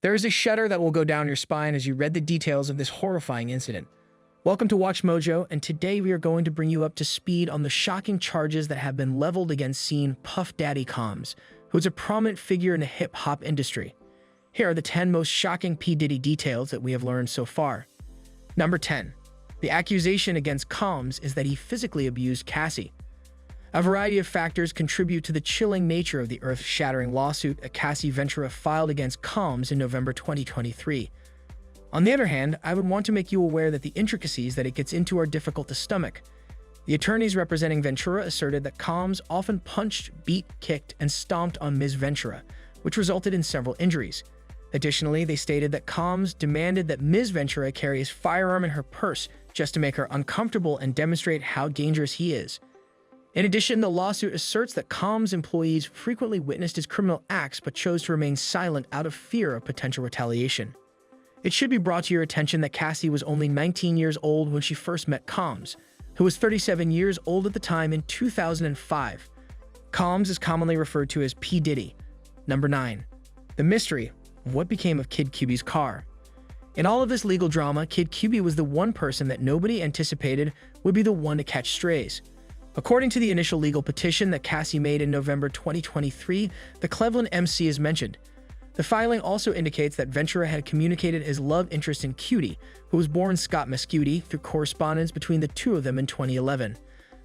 There is a shudder that will go down your spine as you read the details of this horrifying incident. Welcome to Watch Mojo, and today we are going to bring you up to speed on the shocking charges that have been leveled against scene Puff Daddy Combs, who is a prominent figure in the hip-hop industry. Here are the 10 most shocking P. Diddy details that we have learned so far. Number 10. The accusation against Combs is that he physically abused Cassie. A variety of factors contribute to the chilling nature of the earth-shattering lawsuit that Cassie Ventura filed against Combs in November 2023. On the other hand, I would want to make you aware that the intricacies that it gets into are difficult to stomach. The attorneys representing Ventura asserted that Combs often punched, beat, kicked, and stomped on Ms. Ventura, which resulted in several injuries. Additionally, they stated that Combs demanded that Ms. Ventura carry his firearm in her purse just to make her uncomfortable and demonstrate how dangerous he is. In addition, the lawsuit asserts that Combs' employees frequently witnessed his criminal acts but chose to remain silent out of fear of potential retaliation. It should be brought to your attention that Cassie was only 19 years old when she first met Combs, who was 37 years old at the time in 2005. Combs is commonly referred to as P. Diddy. Number 9. The mystery of what became of Kid Cudi's car. In all of this legal drama, Kid Cudi was the one person that nobody anticipated would be the one to catch strays. According to the initial legal petition that Cassie made in November 2023, the Cleveland MC is mentioned. The filing also indicates that Ventura had communicated his love interest in Cudi, who was born Scott Mescudi, through correspondence between the two of them in 2011.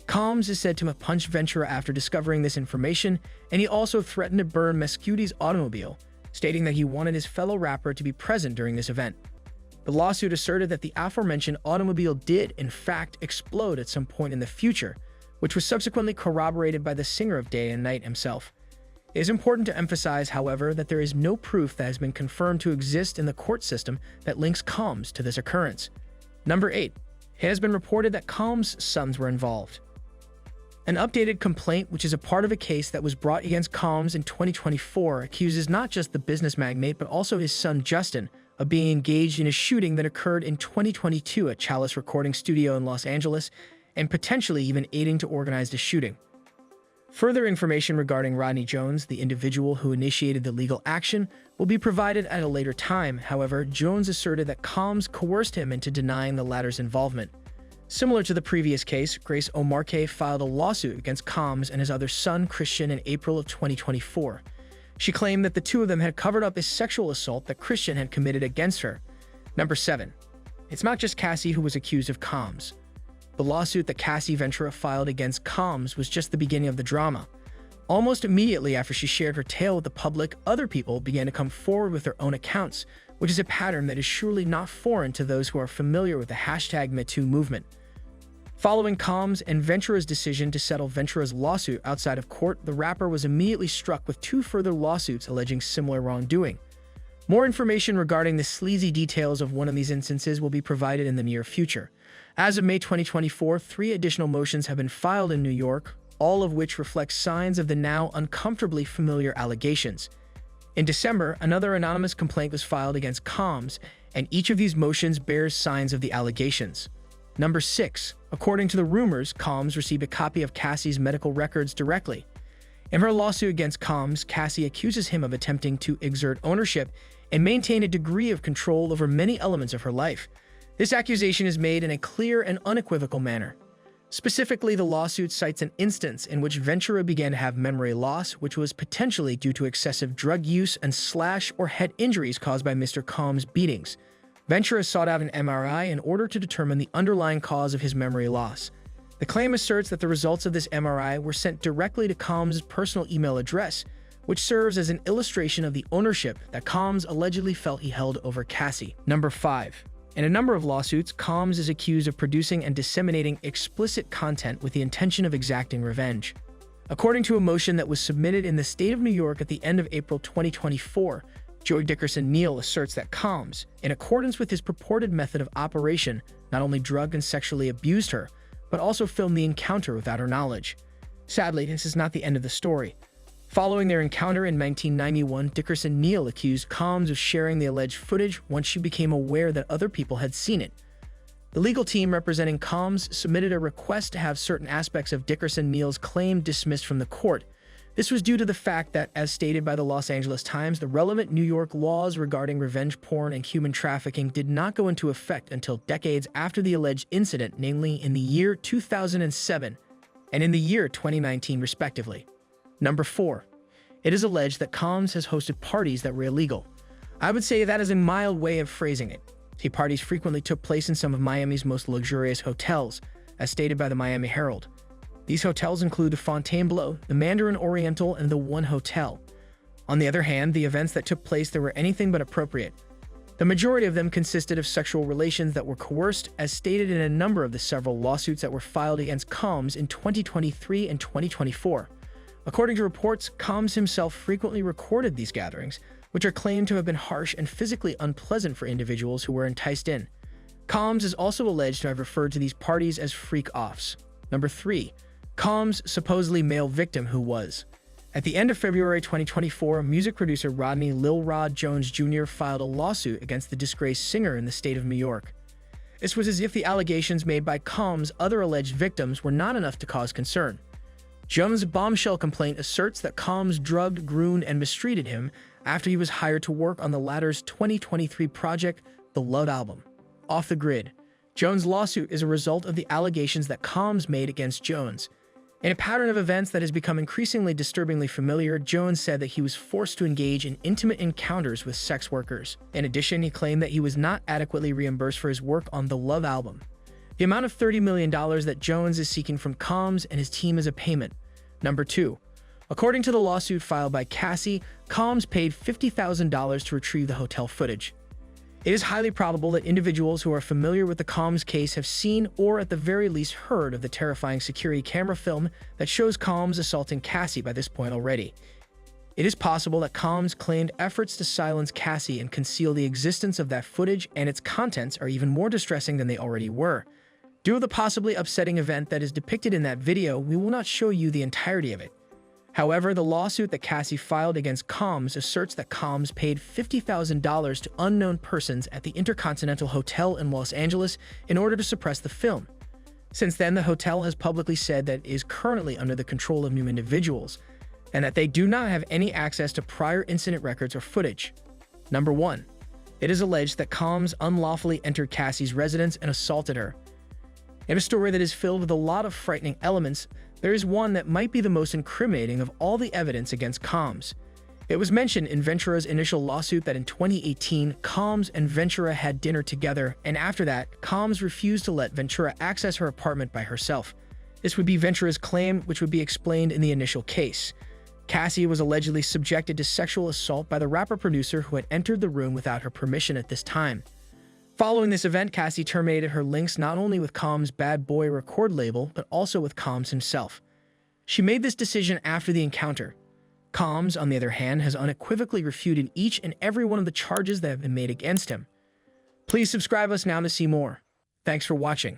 Combs is said to have punched Ventura after discovering this information, and he also threatened to burn Mescudi's automobile, stating that he wanted his fellow rapper to be present during this event. The lawsuit asserted that the aforementioned automobile did, in fact, explode at some point in the future, which was subsequently corroborated by the singer of Day and Night himself. It is important to emphasize, however, that there is no proof that has been confirmed to exist in the court system that links Combs to this occurrence. Number 8. It has been reported that Combs' sons were involved. An updated complaint, which is a part of a case that was brought against Combs in 2024, accuses not just the business magnate but also his son Justin of being engaged in a shooting that occurred in 2022 at Chalice Recording Studio in Los Angeles, and potentially even aiding to organize the shooting. Further information regarding Rodney Jones, the individual who initiated the legal action, will be provided at a later time. However, Jones asserted that Combs coerced him into denying the latter's involvement. Similar to the previous case, Grace O'Marque filed a lawsuit against Combs and his other son, Christian, in April of 2024. She claimed that the two of them had covered up a sexual assault that Christian had committed against her. Number 7. It's not just Cassie who was accused of Combs. The lawsuit that Cassie Ventura filed against Combs was just the beginning of the drama. Almost immediately after she shared her tale with the public, other people began to come forward with their own accounts, which is a pattern that is surely not foreign to those who are familiar with the #MeToo movement. Following Combs and Ventura's decision to settle Ventura's lawsuit outside of court, the rapper was immediately struck with 2 further lawsuits alleging similar wrongdoing. More information regarding the sleazy details of one of these instances will be provided in the near future. As of May 2024, 3 additional motions have been filed in New York, all of which reflect signs of the now uncomfortably familiar allegations. In December, another anonymous complaint was filed against Combs, and each of these motions bears signs of the allegations. Number 6. According to the rumors, Combs received a copy of Cassie's medical records directly. In her lawsuit against Combs, Cassie accuses him of attempting to exert ownership and maintain a degree of control over many elements of her life. This accusation is made in a clear and unequivocal manner. Specifically, the lawsuit cites an instance in which Ventura began to have memory loss, which was potentially due to excessive drug use and slash or head injuries caused by Mr. Combs' beatings. Ventura sought out an MRI in order to determine the underlying cause of his memory loss. The claim asserts that the results of this MRI were sent directly to Combs' personal email address, which serves as an illustration of the ownership that Combs allegedly felt he held over Cassie. Number 5. In a number of lawsuits, Combs is accused of producing and disseminating explicit content with the intention of exacting revenge. According to a motion that was submitted in the state of New York at the end of April 2024, Joey Dickerson Neal asserts that Combs, in accordance with his purported method of operation, not only drugged and sexually abused her, but also filmed the encounter without her knowledge. Sadly, this is not the end of the story. Following their encounter in 1991, Dickerson Neal accused Combs of sharing the alleged footage once she became aware that other people had seen it. The legal team representing Combs submitted a request to have certain aspects of Dickerson Neal's claim dismissed from the court. This was due to the fact that, as stated by the Los Angeles Times, the relevant New York laws regarding revenge porn and human trafficking did not go into effect until decades after the alleged incident, namely in the year 2007 and in the year 2019, respectively. Number 4. It is alleged that Combs has hosted parties that were illegal. I would say that is a mild way of phrasing it. The parties frequently took place in some of Miami's most luxurious hotels, as stated by the Miami Herald. These hotels include the Fontainebleau, the Mandarin Oriental, and the One Hotel. On the other hand, the events that took place there were anything but appropriate. The majority of them consisted of sexual relations that were coerced, as stated in a number of the several lawsuits that were filed against Combs in 2023 and 2024. According to reports, Combs himself frequently recorded these gatherings, which are claimed to have been harsh and physically unpleasant for individuals who were enticed in. Combs is also alleged to have referred to these parties as freak-offs. Number 3. Combs' supposedly male victim who was. At the end of February 2024, music producer Rodney "Lil Rod" Jones Jr. filed a lawsuit against the disgraced singer in the state of New York. This was as if the allegations made by Combs' other alleged victims were not enough to cause concern. Jones' bombshell complaint asserts that Combs drugged, groomed, and mistreated him after he was hired to work on the latter's 2023 project, The Love Album. Off the Grid. Jones' lawsuit is a result of the allegations that Combs made against Jones. In a pattern of events that has become increasingly disturbingly familiar, Jones said that he was forced to engage in intimate encounters with sex workers. In addition, he claimed that he was not adequately reimbursed for his work on The Love Album. The amount of $30 million that Jones is seeking from Combs and his team is a payment. Number 2. According to the lawsuit filed by Cassie, Combs paid $50,000 to retrieve the hotel footage. It is highly probable that individuals who are familiar with the Combs case have seen or at the very least heard of the terrifying security camera film that shows Combs assaulting Cassie by this point already. It is possible that Combs claimed efforts to silence Cassie and conceal the existence of that footage, and its contents are even more distressing than they already were. Due to the possibly upsetting event that is depicted in that video, we will not show you the entirety of it. However, the lawsuit that Cassie filed against Combs asserts that Combs paid $50,000 to unknown persons at the Intercontinental Hotel in Los Angeles in order to suppress the film. Since then, the hotel has publicly said that it is currently under the control of new individuals, and that they do not have any access to prior incident records or footage. Number 1. It is alleged that Combs unlawfully entered Cassie's residence and assaulted her. In a story that is filled with a lot of frightening elements, there is one that might be the most incriminating of all the evidence against Combs. It was mentioned in Ventura's initial lawsuit that in 2018, Combs and Ventura had dinner together, and after that, Combs refused to let Ventura access her apartment by herself. This would be Ventura's claim, which would be explained in the initial case. Cassie was allegedly subjected to sexual assault by the rapper-producer who had entered the room without her permission at this time. Following this event, Cassie terminated her links not only with Combs' Bad Boy record label, but also with Combs himself. She made this decision after the encounter. Combs, on the other hand, has unequivocally refuted each and every one of the charges that have been made against him. Please subscribe us now to see more. Thanks for watching.